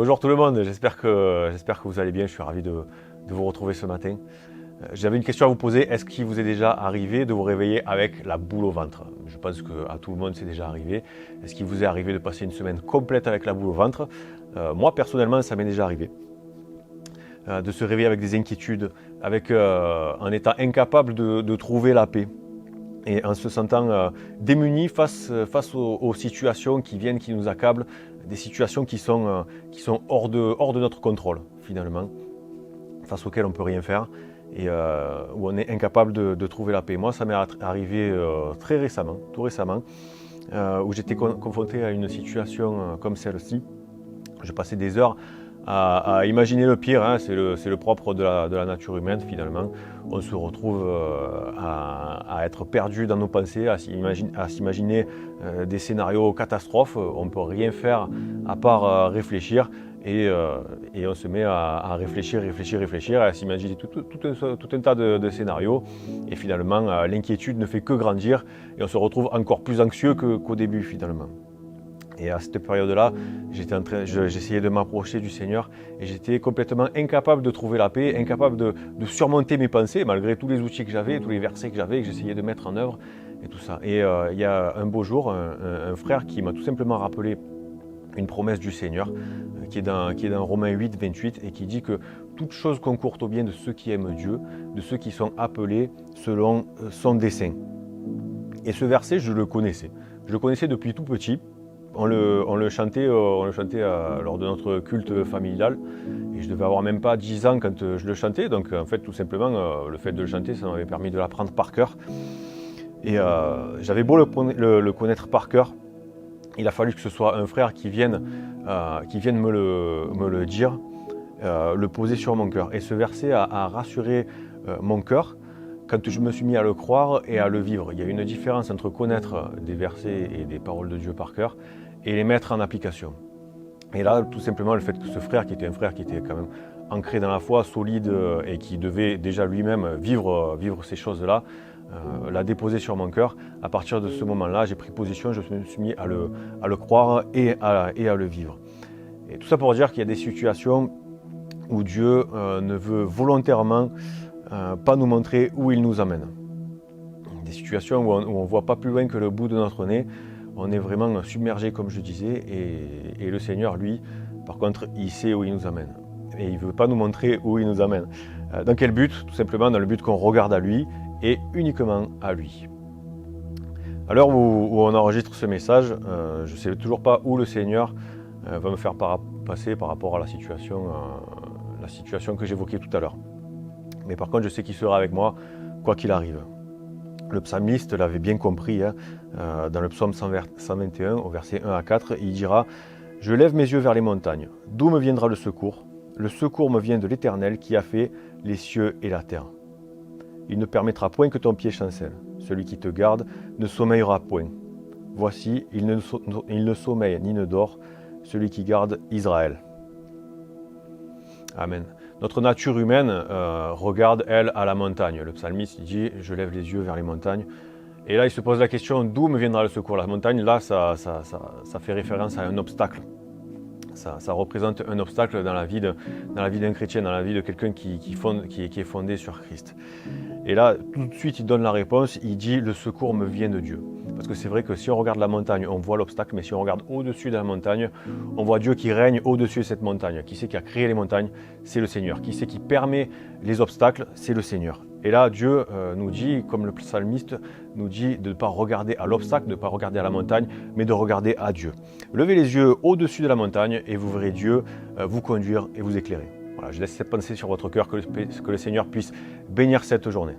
Bonjour tout le monde, j'espère que vous allez bien, je suis ravi de vous retrouver ce matin. J'avais une question à vous poser, est-ce qu'il vous est déjà arrivé de vous réveiller avec la boule au ventre? Je pense qu'à tout le monde c'est déjà arrivé. Est-ce qu'il vous est arrivé de passer une semaine complète avec la boule au ventre? Moi personnellement ça m'est déjà arrivé. De se réveiller avec des inquiétudes, en étant incapable de trouver la paix. Et en se sentant démunis face aux situations qui viennent, qui nous accablent, des situations qui sont hors de notre contrôle finalement, face auxquelles on ne peut rien faire et où on est incapable de trouver la paix. Moi ça m'est arrivé très récemment, tout récemment, où j'étais confronté à une situation comme celle-ci. Je passais des heures à imaginer le pire, hein. C'est le propre de la nature humaine finalement. On se retrouve à être perdu dans nos pensées, à s'imaginer des scénarios catastrophes. On ne peut rien faire à part réfléchir et on se met à réfléchir, et à s'imaginer tout un tas de scénarios. Et finalement, l'inquiétude ne fait que grandir et on se retrouve encore plus anxieux qu'au début finalement. Et à cette période-là, j'essayais de m'approcher du Seigneur et j'étais complètement incapable de trouver la paix, incapable de surmonter mes pensées, malgré tous les outils que j'avais, tous les versets que j'avais, que j'essayais de mettre en œuvre et tout ça. Et il y a un beau jour, un frère qui m'a tout simplement rappelé une promesse du Seigneur, qui est dans Romains 8, 28, et qui dit que toute chose concourt au bien de ceux qui aiment Dieu, de ceux qui sont appelés selon son dessein. Et ce verset, je le connaissais. Je le connaissais depuis tout petit. On le chantait lors de notre culte familial et je devais avoir même pas 10 ans quand je le chantais, donc en fait tout simplement le fait de le chanter ça m'avait permis de l'apprendre par cœur et j'avais beau le connaître par cœur, il a fallu que ce soit un frère qui vienne me le dire, le poser sur mon cœur, et ce verset a rassuré mon cœur quand je me suis mis à le croire et à le vivre. Il y a une différence entre connaître des versets et des paroles de Dieu par cœur et les mettre en application. Et là, tout simplement, le fait que ce frère, qui était un frère qui était quand même ancré dans la foi, solide et qui devait déjà lui-même vivre ces choses-là, l'a déposé sur mon cœur. À partir de ce moment-là, j'ai pris position, je me suis mis à le croire et à le vivre. Et tout ça pour dire qu'il y a des situations où Dieu ne veut volontairement pas nous montrer où il nous amène. Des situations où on ne voit pas plus loin que le bout de notre nez, on est vraiment submergé comme je disais, et le Seigneur lui, par contre, il sait où il nous amène. Et il ne veut pas nous montrer où il nous amène. Dans quel but? Tout simplement dans le but qu'on regarde à lui et uniquement à lui. À l'heure où on enregistre ce message, je ne sais toujours pas où le Seigneur va me faire passer par rapport à la situation que j'évoquais tout à l'heure. Mais par contre, je sais qu'il sera avec moi, quoi qu'il arrive. Le psalmiste l'avait bien compris, hein, dans le psaume 121, au verset 1 à 4, il dira « Je lève mes yeux vers les montagnes. D'où me viendra le secours? Le secours me vient de l'Éternel qui a fait les cieux et la terre. Il ne permettra point que ton pied chancelle. Celui qui te garde ne sommeillera point. Voici, il ne sommeille ni ne dort, celui qui garde Israël. » Amen. Notre nature humaine regarde, elle, à la montagne. Le psalmiste dit « Je lève les yeux vers les montagnes ». Et là, il se pose la question « D'où me viendra le secours ?» La montagne, là, ça fait référence à un obstacle. Ça représente un obstacle dans la vie d'un chrétien, dans la vie de quelqu'un qui est fondé sur Christ. Et là, tout de suite, il donne la réponse, il dit « Le secours me vient de Dieu ». Parce que c'est vrai que si on regarde la montagne, on voit l'obstacle, mais si on regarde au-dessus de la montagne, on voit Dieu qui règne au-dessus de cette montagne. Qui c'est qui a créé les montagnes? C'est le Seigneur. Qui c'est qui permet les obstacles? C'est le Seigneur. Et là, Dieu nous dit, comme le psalmiste nous dit, de ne pas regarder à l'obstacle, de ne pas regarder à la montagne, mais de regarder à Dieu. Levez les yeux au-dessus de la montagne et vous verrez Dieu vous conduire et vous éclairer. Voilà, je laisse cette pensée sur votre cœur, que le Seigneur puisse bénir cette journée.